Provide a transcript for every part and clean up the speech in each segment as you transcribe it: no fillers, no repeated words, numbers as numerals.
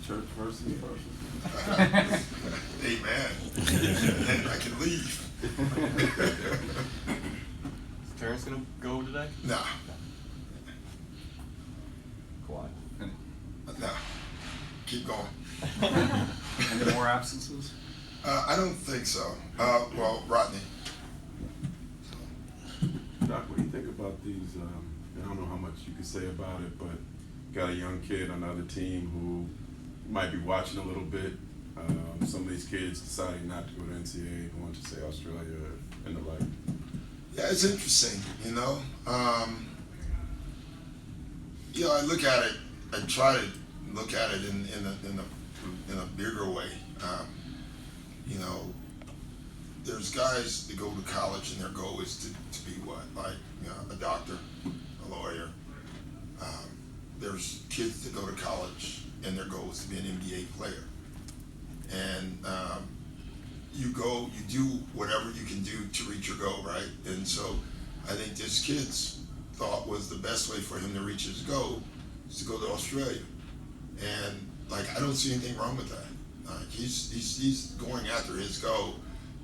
church versus versus. Amen. And I can leave. Is Terrence gonna go today? Nah. Quiet. No. Keep going. Any more absences? I don't think so. Well, Rodney. Doc, what do you think about these? I don't know how much you can say about it, but got a young kid on the other team who might be watching a little bit. Some of these kids deciding not to go to NCAA, going to say Australia and the like. Yeah, it's interesting. I look at it. I try to look at it in a bigger way. There's guys that go to college and their goal is to be what? Like, a doctor, a lawyer. There's kids that go to college and their goal is to be an NBA player. And you do whatever you can do to reach your goal, right? And so I think this kid's thought was the best way for him to reach his goal is to go to Australia. And I don't see anything wrong with that. He's going after his goal,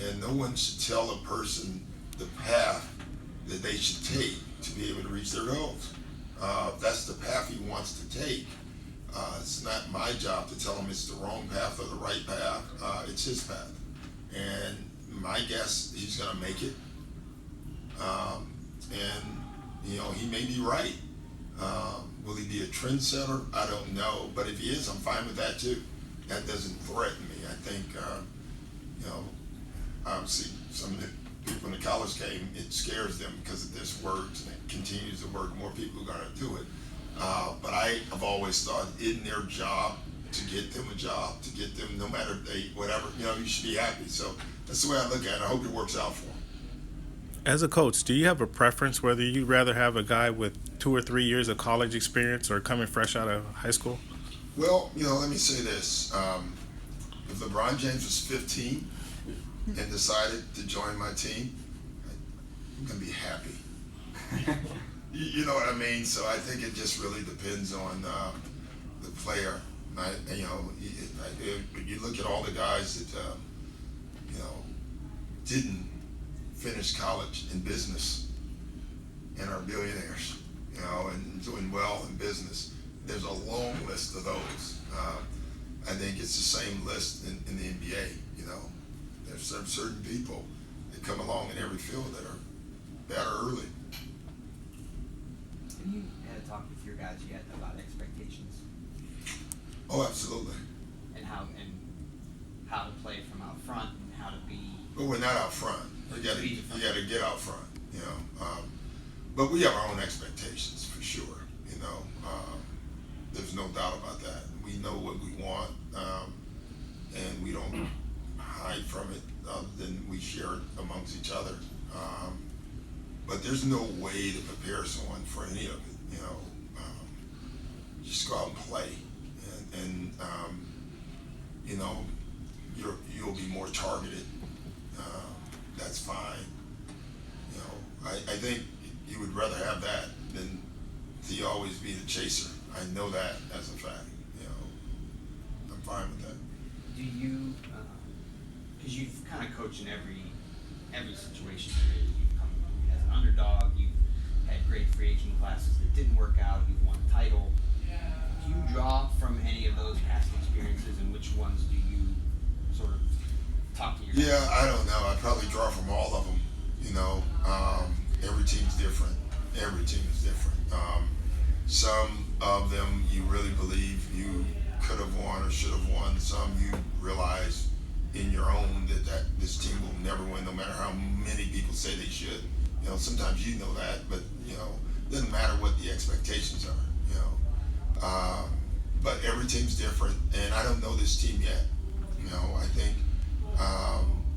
and no one should tell a person the path that they should take to be able to reach their goals. If that's the path he wants to take, it's not my job to tell him it's the wrong path or the right path. It's his path. And my guess, he's going to make it. He may be right. Will he be a trendsetter? I don't know. But if he is, I'm fine with that too. That doesn't threaten me. I think, obviously some of the people in the college game, it scares them because of this words, and it continues to work. More people are going to do it. But I have always thought in their job to get them a job, to get them, no matter whatever, you should be happy. So that's the way I look at it. I hope it works out for them. As a coach, do you have a preference whether you'd rather have a guy with 2 or 3 years of college experience or coming fresh out of high school? Well, let me say this. If LeBron James was 15 and decided to join my team, I'm going to be happy. You know what I mean? So I think it just really depends on the player. You look at all the guys that, didn't finish college in business and are billionaires, and doing well in business. There's a long list of those. I think it's the same list in the NBA. There's certain people that come along in every field that are better early. Have you had a talk with your guys yet about expectations? Oh, absolutely. And how to play from out front and how to be. But we're not out front. You got to get out front. But we have our own expectations for sure. There's no doubt about that. We know what we want, and we don't hide from it. Then we share it amongst each other. But there's no way to prepare someone for any of it. Just go out and play, and you'll be more targeted. That's fine. I think you would rather have that than to always be the chaser. I know that as a fact. I'm fine with that. Do you, because you've kind of coached in every situation. You've come as an underdog. You've had great free agent classes that didn't work out. You've won a title. Do you draw from any of those past experiences, and which ones do you sort of talk to yourself? Yeah, I don't know. I probably draw from all of them. Every team's different. Every team is different. Some of them you really believe you could have won or should have won. Some you realize in your own that this team will never win, no matter how many people say they should. Sometimes you know that, but it doesn't matter what the expectations are. But every team's different, and I don't know this team yet. I think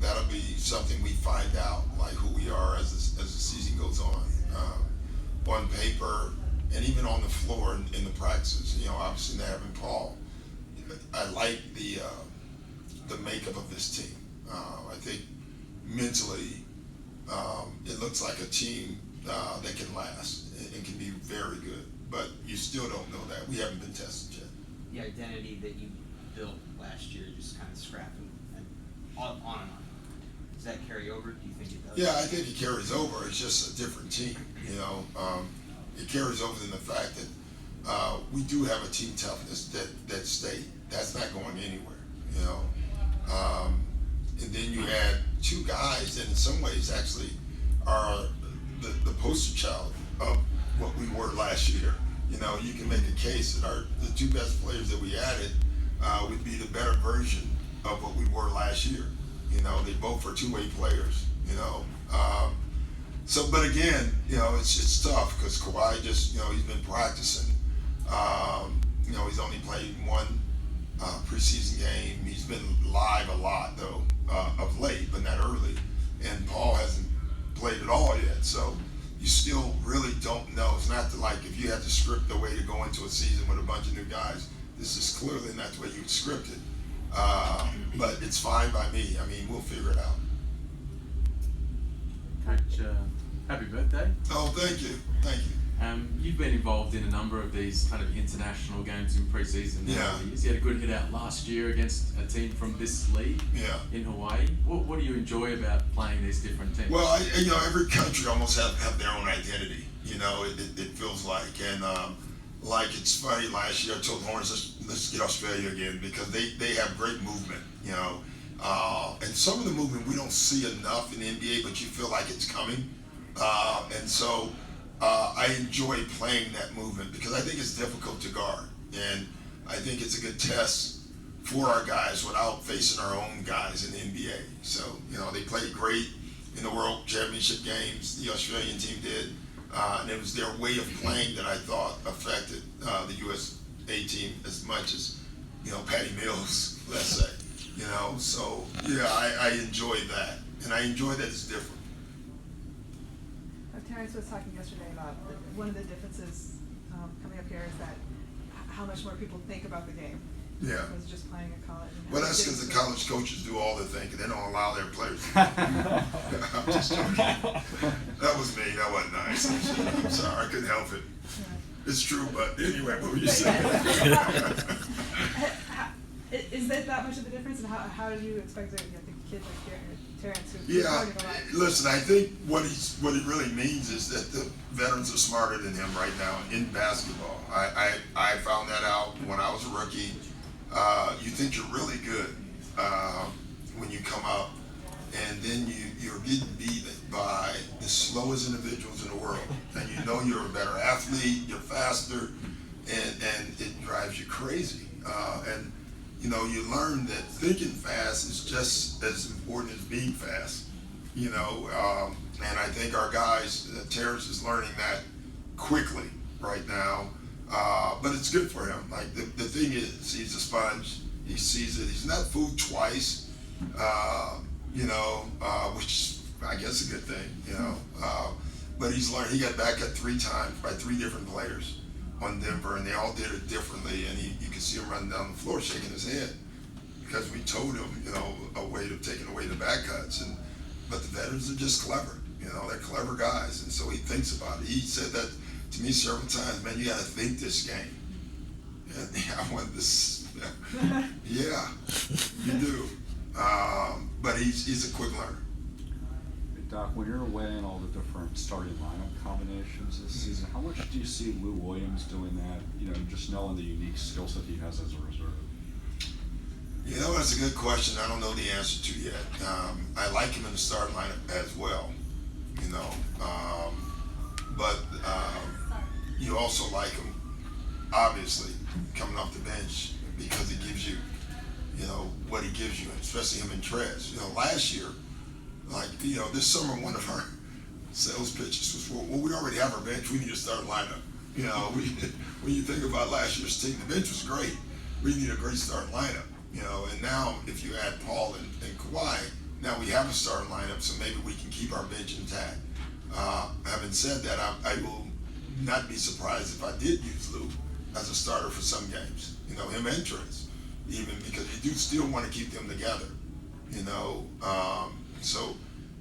that'll be something we find out, like who we are as the season goes on. On paper, and even on the floor in the practices. Obviously not having Paul. I like the makeup of this team. I think mentally, it looks like a team that can last and can be very good. But you still don't know that. We haven't been tested yet. The identity that you built last year, just kind of scrapping and on and on. Does that carry over? Do you think it does? Yeah, I think it carries over. It's just a different team, you know. It carries over in the fact that we do have a team toughness that stayed. That's not going anywhere, you know. And then you had two guys that in some ways actually are the poster child of what we were last year. You know, you can make a case that the two best players that we added would be the better version of what we were last year. You know, they both are two-way players, you know. But again, you know, it's tough because Kawhi just, you know, he's been practicing. You know, he's only played one preseason game. He's been live a lot, though, of late, but not early. And Paul hasn't played at all yet, so you still really don't know. It's not like if you had to script the way to go into a season with a bunch of new guys. This is clearly not the way you scripted. But it's fine by me. I mean, we'll figure it out. Coach, happy birthday. Oh, thank you. Thank you. You've been involved in a number of these kind of international games in pre-season. Yeah. You had a good hit out last year against a team from this league in Hawaii. What do you enjoy about playing these different teams? Well, you know, every country almost have their own identity. You know, it feels like. And like it's funny, last year I told Lawrence, let's get Australia again because they have great movement, you know. And some of the movement we don't see enough in the NBA, but you feel like it's coming. And so I enjoy playing that movement because I think it's difficult to guard. And I think it's a good test for our guys without facing our own guys in the NBA. So, you know, they played great in the World Championship games, the Australian team did. And it was their way of playing that I thought affected the USA team as much as, you know, Patty Mills, let's say. You know, so yeah, I enjoy that, and I enjoy that it's different. Terrence was talking yesterday about one of the differences coming up here is that how much more people think about the game. Yeah. Was just playing at college. Well, that's because the college coaches do all the thinking. They don't allow their players to think. I'm just joking. That was me. That wasn't nice. I'm sorry. I couldn't help it. Yeah. It's true, but anyway, what were you saying? Is that much of a difference, and how do you expect to, you know, the kids like Terrence who Yeah, learning a lot? listen, I think what he really means is that the veterans are smarter than him right now in basketball. I found that out when I was a rookie. You think you're really good when you come up, and then you're getting beaten by the slowest individuals in the world, and you know you're a better athlete, you're faster, and it drives you crazy. And you know, you learn that thinking fast is just as important as being fast. You know, and I think our guys, Terrence is learning that quickly right now. But it's good for him. Like the thing is, he's a sponge. He sees it. He's not fooled twice. You know, which I guess is a good thing. You know, but he's learned. He got back at 3 times by 3 different players on Denver, and they all did it differently. And you could see him running down the floor, shaking his head because we told him, you know, a way of taking away the back cuts. But the veterans are just clever. You know, they're clever guys, and so he thinks about it. He said that to me several times, man, you got to think this game. And I wanted this. Yeah, you do. But he's a quick learner. Doc, when you're weighing all the different starting lineup combinations this season, how much do you see Lou Williams doing that? You know, just knowing the unique skill set he has as a reserve. You know, that's a good question. I don't know the answer to yet. I like him in the starting lineup as well. You know, but you also like him, obviously, coming off the bench because he gives you, you know, what he gives you, especially him and Trez. You know, last year, like, you know, this summer, one of our sales pitches was, well, we already have our bench. We need to start a lineup. You know, when you think about last year's team, the bench was great. We need a great starting lineup. You know, and now if you add Paul and Kawhi, now we have a starting lineup, so maybe we can keep our bench intact. Having said that, I will not be surprised if I did use Lou as a starter for some games. You know, him and Trez, even because you do still want to keep them together. You know, so,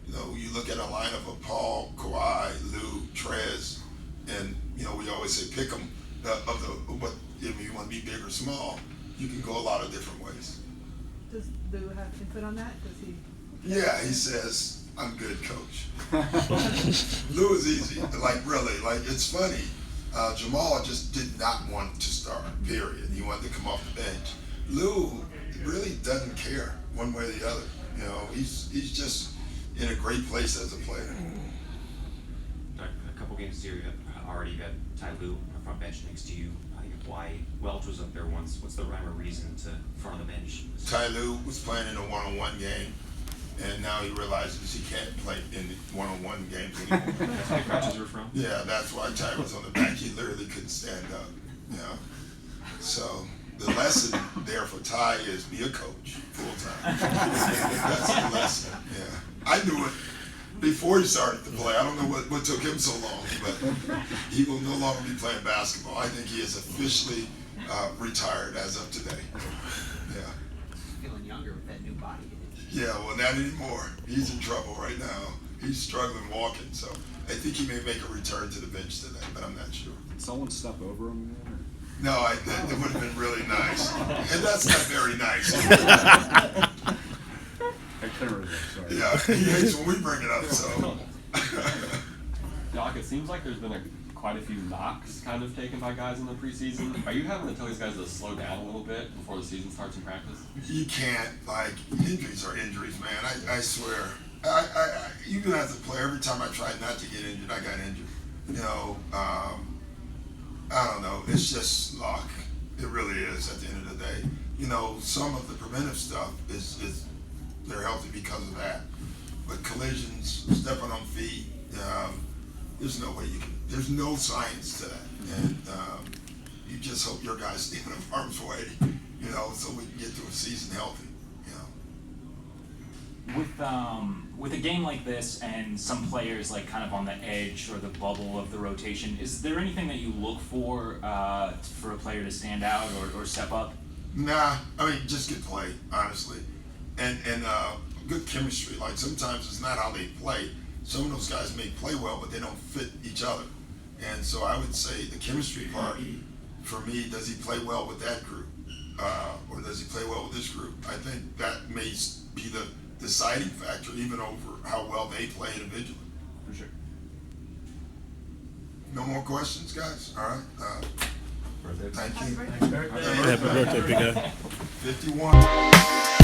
you know, you look at a lineup of Paul, Kawhi, Lou, Trez, and, you know, we always say pick them what if you want to be big or small. you can go a lot of different ways. Does Lou have input on that? Does he? Yeah, he says, I'm good, coach. Lou is easy, like really, like it's funny. Jamal just did not want to start, period. He wanted to come off the bench. Lou really doesn't care one way or the other. You know, he's just in a great place as a player. A couple games this year, you have already got Ty Lue on the front bench next to you. I think why Welch was up there once. What's the rhyme or reason to front of the bench? Ty Lue was playing in a one-on-one game, and now he realizes he can't play in the one-on-one games anymore. That's where the crutches were from? Yeah, that's why Ty was on the back. He literally couldn't stand up. You know, so the lesson there for Ty is be a coach full time. That's the lesson. Yeah, I knew it before he started to play. I don't know what took him so long, but he will no longer be playing basketball. I think he is officially retired as of today. Yeah. Feeling younger with that new body. Yeah, well, not anymore. He's in trouble right now. He's struggling walking, so I think he may make a return to the bench today, but I'm not sure. Did someone step over him? No, it would have been really nice. And that's not very nice. I couldn't resist, sorry. Yeah, he hates when we bring it up, so. Doc, it seems like there's been quite a few knocks kind of taken by guys in the preseason. Are you having to tell these guys to slow down a little bit before the season starts in practice? You can't, like, injuries are injuries, man. I swear. I even as a player, every time I tried not to get injured, I got injured. You know, I don't know. It's just luck. It really is at the end of the day. You know, some of the preventive stuff is they're healthy because of that. But collisions, stepping on feet, there's no way you can. There's no science to that, and you just hope your guys stay out of harm's way, you know, so we can get through a season healthy, you know. With a game like this and some players like kind of on the edge or the bubble of the rotation, is there anything that you look for a player to stand out or step up? Nah, I mean just good play, honestly, and good chemistry. Like sometimes it's not how they play. Some of those guys may play well, but they don't fit each other. And so I would say the chemistry part, for me, does he play well with that group? Or does he play well with this group? I think that may be the deciding factor, even over how well they play individually. For sure. No more questions, guys? All right. Thank you. Happy birthday. Happy birthday, big guy. 51.